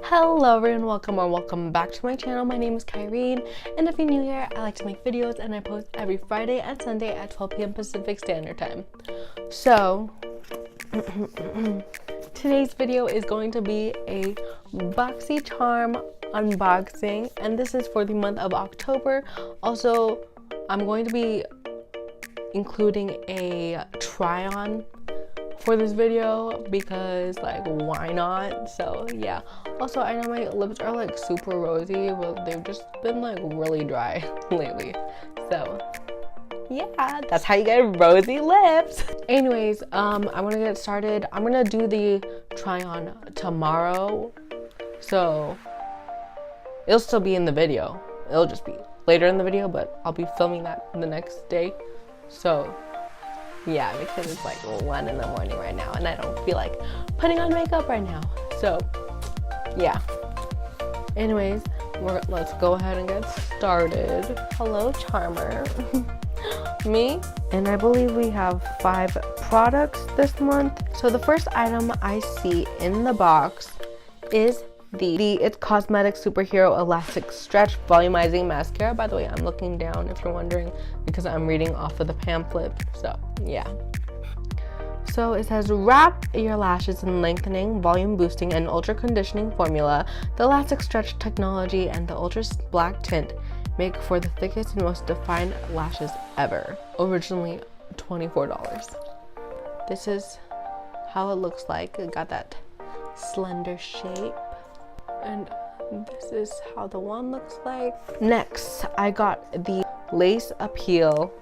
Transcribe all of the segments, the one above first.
Hello everyone, welcome back to my channel. My name is Kyrene, and if you're new here, I like to make videos and I post every Friday and Sunday at 12 p.m. Pacific Standard Time. So today's video is going to be a BOXYCHARM unboxing, and this is for the month of October. Also, I'm going to be including a TryOn for this video because, like, why not? So yeah. Also, I know my lips are like super rosy, but they've just been like really dry lately. So yeah, that's how you get rosy lips. Anyways, I'm gonna get started. I'm gonna do the try-on tomorrow, so it'll still be in the video. It'll just be later in the video, but I'll be filming that the next day. So yeah, because it's like 1 in the morning right now and I don't feel like putting on makeup right now. So yeah. Anyways, let's go ahead and get started. Hello, Charmer. Me. And I believe we have 5 products this month. So the first item I see in the box is the It's Cosmetics Superhero Elastic Stretch Volumizing Mascara. By the way, I'm looking down if you're wondering because I'm reading off of the pamphlet. So yeah. So it says, wrap your lashes in lengthening, volume boosting, and ultra conditioning formula. The elastic stretch technology and the ultra black tint make for the thickest and most defined lashes ever. Originally $24. This is how it looks like. It got that slender shape. And this is how the wand looks like. Next, I got the Lace Appeal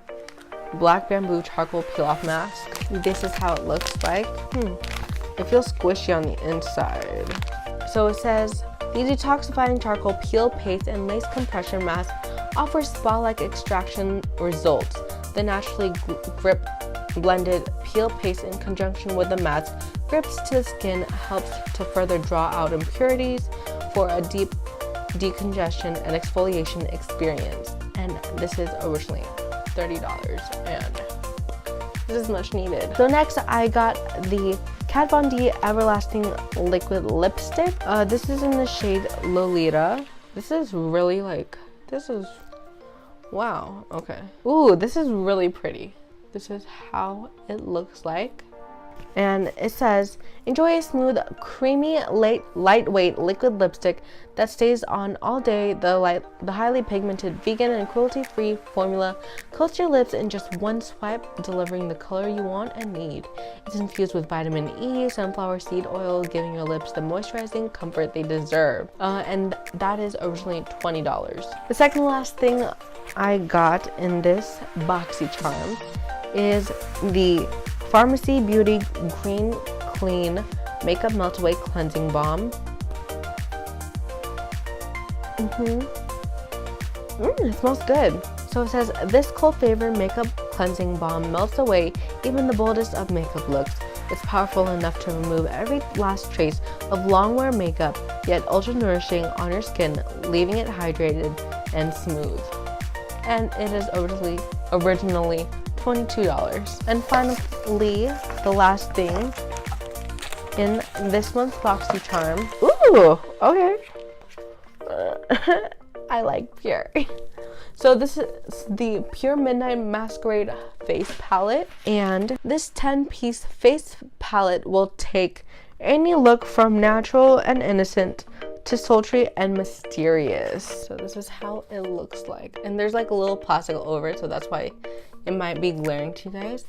Black Bamboo Charcoal Peel Off Mask. This is how it looks like. It feels squishy on the inside. So it says, the detoxifying charcoal peel paste and lace compression mask offers spa-like extraction results. The naturally grip blended peel paste in conjunction with the mask grips to the skin helps to further draw out impurities for a deep decongestion and exfoliation experience. And this is originally $30 and this is much needed. So next I got the Kat Von D Everlasting Liquid Lipstick. This is in the shade Lolita. This is really like, wow, okay. Ooh, this is really pretty. This is how it looks like. And it says, enjoy a smooth, creamy, lightweight liquid lipstick that stays on all day. The highly pigmented, vegan, and cruelty-free formula coats your lips in just one swipe, delivering the color you want and need. It's infused with vitamin E, sunflower seed oil, giving your lips the moisturizing comfort they deserve. And that is originally $20. The second to last thing I got in this BOXYCHARM is the Pharmacy Beauty Green Clean Makeup Melt Away Cleansing Balm. It smells good. So it says, this cult favorite makeup cleansing balm melts away even the boldest of makeup looks. It's powerful enough to remove every last trace of long wear makeup, yet ultra nourishing on your skin, leaving it hydrated and smooth. And it is originally $22. And finally, the last thing in this month's BOXYCHARM. Ooh, okay. I like Pure. So this is the Pure Midnight Masquerade Face Palette. And this 10-piece face palette will take any look from natural and innocent to sultry and mysterious. So this is how it looks like. And there's like a little plastic over it, so that's why it might be glaring to you guys.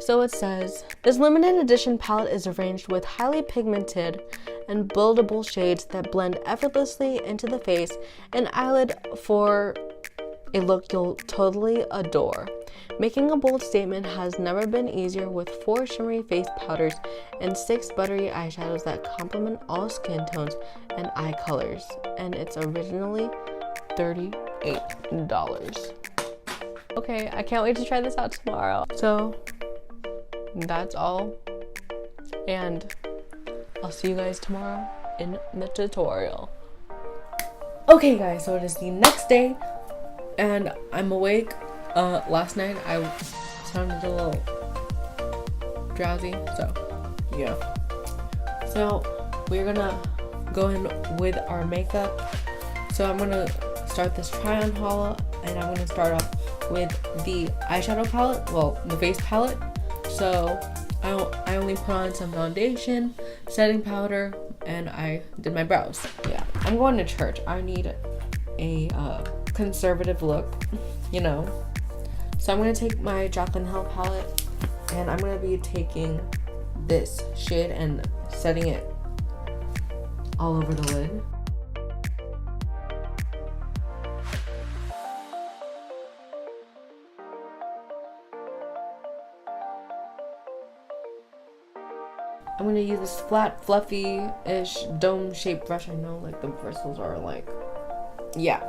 So it says, this limited edition palette is arranged with highly pigmented and buildable shades that blend effortlessly into the face and eyelid for a look you'll totally adore. Making a bold statement has never been easier with 4 shimmery face powders and 6 buttery eyeshadows that complement all skin tones and eye colors. And it's originally $38. Okay, I can't wait to try this out tomorrow. So that's all, and I'll see you guys tomorrow in the tutorial. Okay guys, so it is the next day and I'm awake. Last night I sounded a little drowsy, so yeah. So we're gonna go in with our makeup. So I'm gonna start this try-on haul, and I'm gonna start off with the eyeshadow palette, well, the face palette. So I only put on some foundation, setting powder, and I did my brows. Yeah, I'm going to church. I need a conservative look, you know. So I'm gonna take my Jaclyn Hill palette, and I'm gonna be taking this shade and setting it all over the lid. I'm gonna use this flat, fluffy-ish dome-shaped brush. I know, like, the bristles are like, yeah.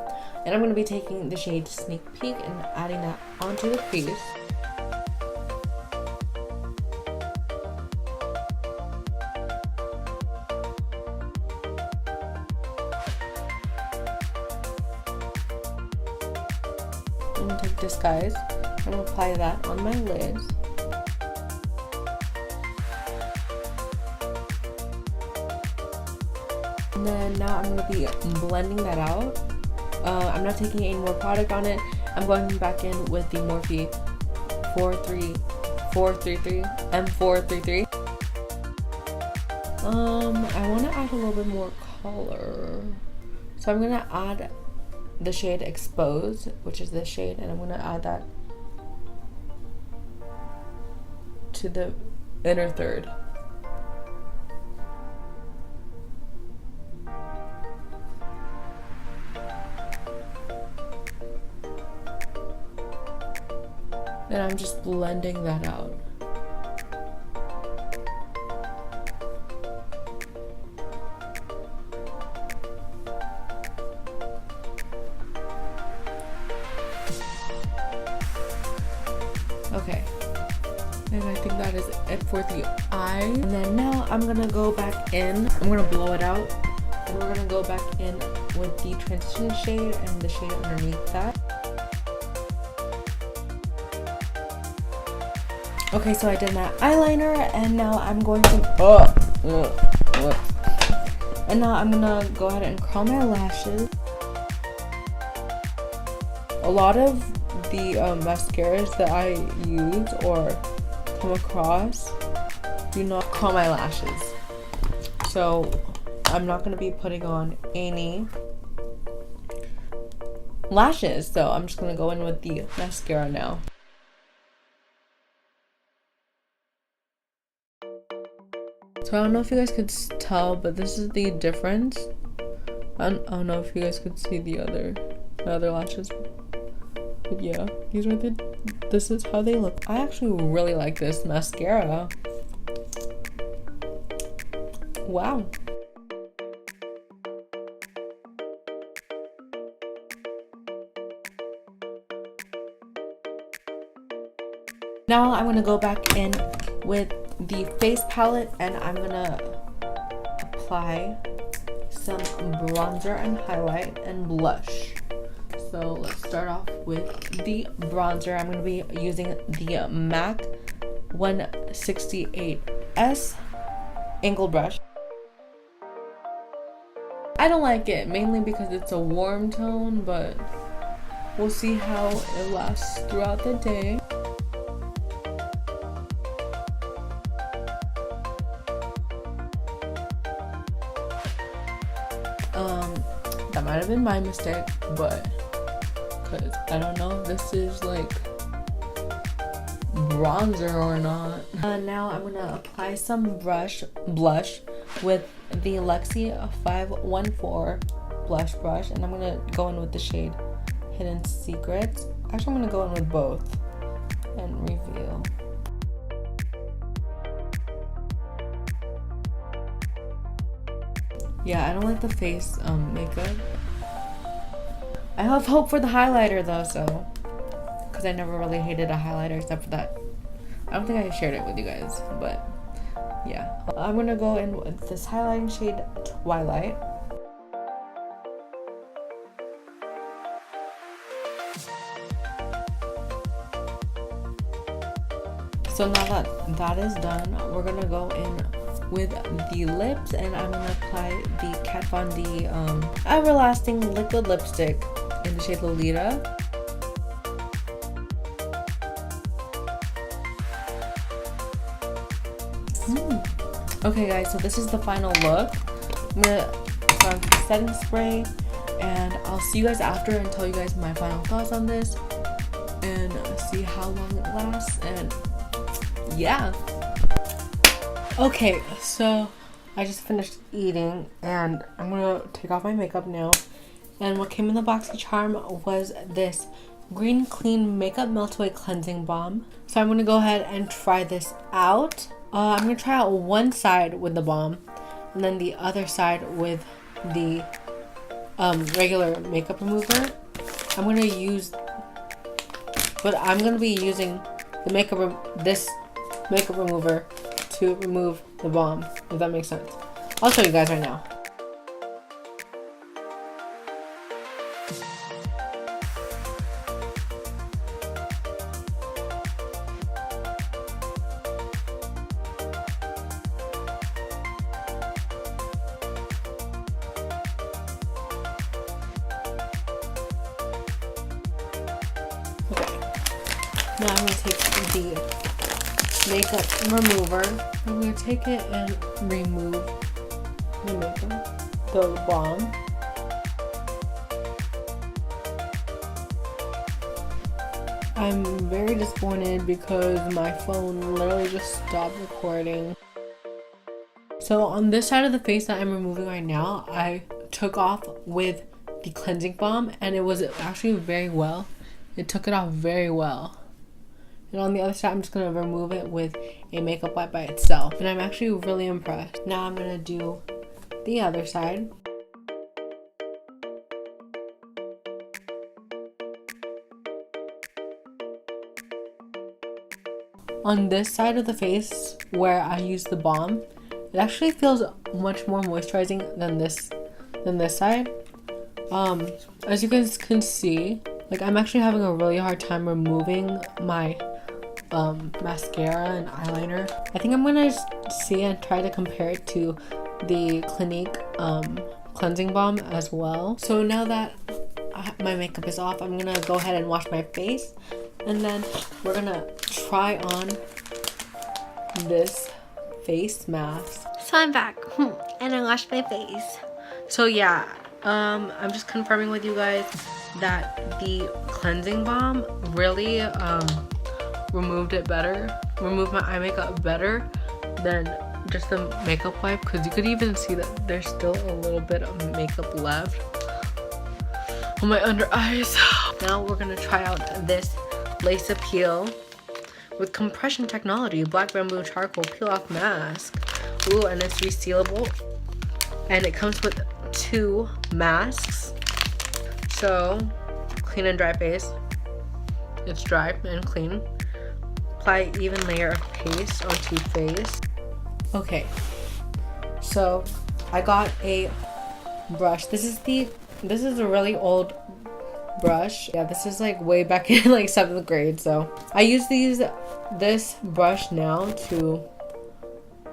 And I'm gonna be taking the shade Sneak Peek and adding that onto the crease. I'm gonna take Disguise. I'm gonna apply that on my lids. And then now I'm going to be blending that out. I'm not taking any more product on it. I'm going back in with the Morphe M433. I want to add a little bit more color. So I'm going to add the shade Expose, which is this shade, and I'm going to add that to the inner third. And I'm just blending that out. Okay. And I think that is it for the eye. And then now I'm gonna go back in. I'm gonna blow it out. And we're gonna go back in with the transition shade and the shade underneath that. Okay, so I did my eyeliner, and now I'm going to and now I'm gonna go ahead and curl my lashes. A lot of the mascaras that I use or come across do not curl my lashes, so I'm not gonna be putting on any lashes. So I'm just gonna go in with the mascara now. So I don't know if you guys could tell, but this is the difference. I don't know if you guys could see the other lashes. But yeah, this is how they look. I actually really like this mascara. Wow. Now I'm gonna go back in with the face palette, and I'm gonna apply some bronzer and highlight and blush. So let's start off with the bronzer. I'm gonna be using the MAC 168S angled brush. I don't like it, mainly because it's a warm tone, but we'll see how it lasts throughout the day. That might have been my mistake, but because I don't know if this is like bronzer or not. Now I'm gonna apply some blush with the Lexi 514 blush brush, and I'm gonna go in with the shade Hidden Secrets. Actually, I'm gonna go in with both and reveal. Yeah, I don't like the face makeup. I have hope for the highlighter though, so because I never really hated a highlighter except for that. I don't think I shared it with you guys, but yeah. I'm gonna go in with this highlighting shade Twilight. So now that that is done, we're gonna go in with the lips, and I'm gonna apply the Kat Von D Everlasting Liquid Lipstick in the shade Lolita. Okay guys, so this is the final look. I'm gonna put on the setting spray, and I'll see you guys after and tell you guys my final thoughts on this and see how long it lasts, and yeah. Okay, so I just finished eating and I'm gonna take off my makeup now. And what came in the BOXYCHARM was this Green Clean Makeup Melt Away Cleansing Balm. So I'm gonna go ahead and try this out. I'm gonna try out one side with the balm and then the other side with the regular makeup remover. I'm gonna be using the this makeup remover to remove the balm, if that makes sense. I'll show you guys right now. Now I'm going to take the makeup remover. I'm going to take it and remove the makeup, the balm. I'm very disappointed because my phone literally just stopped recording. So on this side of the face that I'm removing right now, I took off with the cleansing balm and it was actually very well. It took it off very well. And on the other side, I'm just going to remove it with a makeup wipe by itself. And I'm actually really impressed. Now I'm going to do the other side. On this side of the face where I use the balm, it actually feels much more moisturizing than this side. As you guys can see, like I'm actually having a really hard time removing my mascara and eyeliner. I think I'm gonna see and try to compare it to the Clinique cleansing balm as well. So now that my makeup is off, I'm gonna go ahead and wash my face, and then we're gonna try on this face mask. So I'm back and I washed my face. So yeah, I'm just confirming with you guys that the cleansing balm really removed my eye makeup better than just the makeup wipe, because you could even see that there's still a little bit of makeup left on my under eyes. Now we're gonna try out this Lace Appeal with compression technology black bamboo charcoal peel off mask. Ooh, and it's resealable, and it comes with 2 masks. So clean and dry face. It's dry and clean. Apply even layer of paste onto face. Okay, so I got a brush. This is a really old brush. Yeah, this is like way back in like 7th grade. So I use this brush now to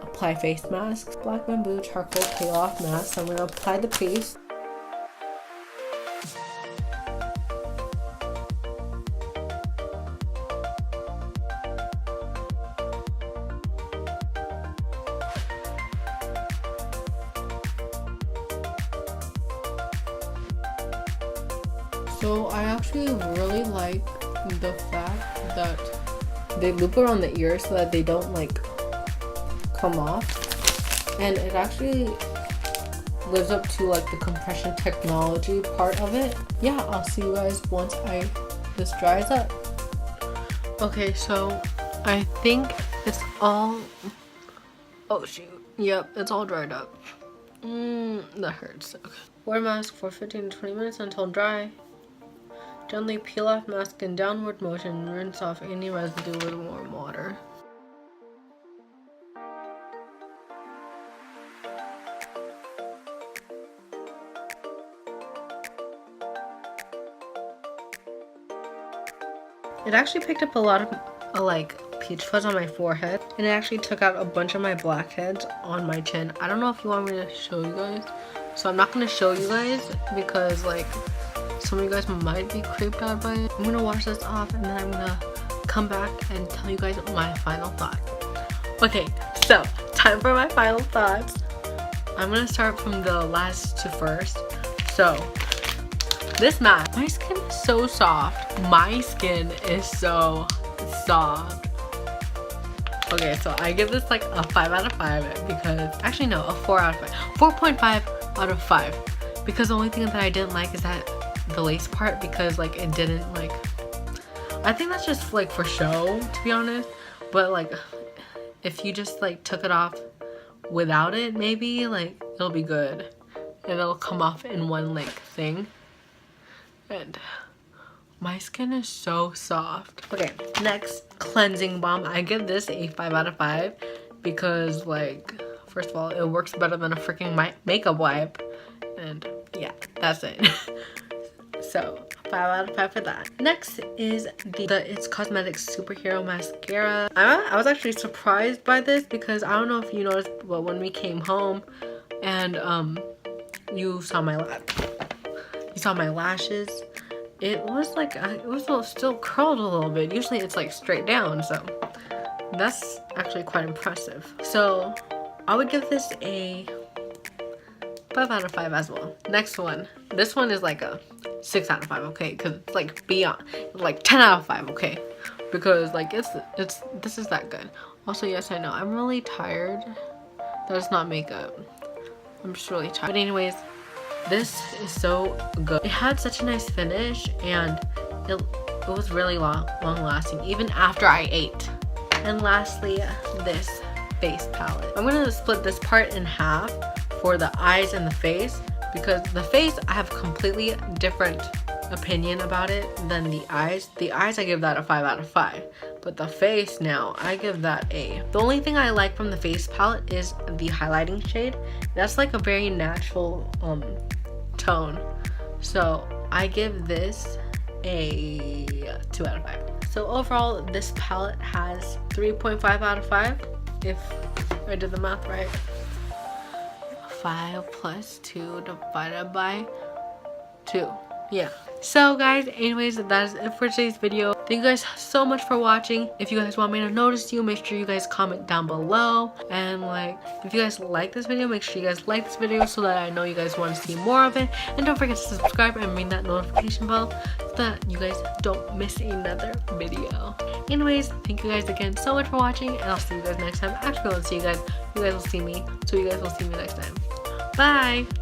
apply face masks. Black bamboo charcoal peel off mask. So I'm gonna apply the paste. So I actually really like the fact that they loop around the ears so that they don't like come off, and it actually lives up to like the compression technology part of it. Yeah, I'll see you guys once this dries up. Okay, so I think it's all, oh shoot, yep, it's all dried up. That hurts. Okay. Wear mask for 15 to 20 minutes until dry. Gently peel off mask in downward motion. Rinse off any residue with warm water. It actually picked up a lot of like peach fuzz on my forehead, and it actually took out a bunch of my blackheads on my chin. I don't know if you want me to show you guys, so I'm not gonna show you guys because like some of you guys might be creeped out by it. I'm gonna wash this off and then I'm gonna come back and tell you guys my final thought. Okay, so time for my final thoughts. I'm gonna start from the last to first. So this mask, my skin is so soft. My skin is so soft. Okay, so I give this like a 5 out of 5 because, actually no, a 4 out of 5. 4.5 out of 5. Because the only thing that I didn't like is that the lace part, because like it didn't like, I think that's just like for show, to be honest. But like if you just like took it off without it, maybe like it'll be good. And it'll come off in one like thing. And my skin is so soft. Okay, next, cleansing balm. I give this a 5 out of 5 because like, first of all, it works better than a freaking makeup wipe. And yeah, that's it. So 5 out of 5 for that. Next is the It's Cosmetics Superhero Mascara. I was actually surprised by this because I don't know if you noticed, but when we came home and you saw my lashes, it was like it was still curled a little bit. Usually it's like straight down, so that's actually quite impressive. So I would give this a 5 out of 5 as well. Next one, this one is like a 6 out of 5, okay, because it's like beyond, like 10 out of 5, okay, because like this is that good. Also, yes, I know I'm really tired. That's not makeup, I'm just really tired. But anyways, this is so good. It had such a nice finish and it was really long lasting even after I ate. And lastly, this face palette. I'm gonna split this part in half for the eyes and the face, because the face I have completely different opinion about it than the eyes. The eyes I give that a 5 out of 5, but the face now I give that a. The only thing I like from the face palette is the highlighting shade. That's like a very natural tone, so I give this a 2 out of 5. So overall this palette has 3.5 out of 5 if I did the math right. 5 plus 2 divided by 2. Yeah. So guys, anyways, that is it for today's video. Thank you guys so much for watching. If you guys want me to notice you, make sure you guys comment down below. And like, if you guys like this video, make sure you guys like this video so that I know you guys want to see more of it. And don't forget to subscribe and ring that notification bell so that you guys don't miss another video. Anyways, thank you guys again so much for watching, and I'll see you guys next time. Actually, I won't see you guys. You guys will see me, so you guys will see me next time. Bye!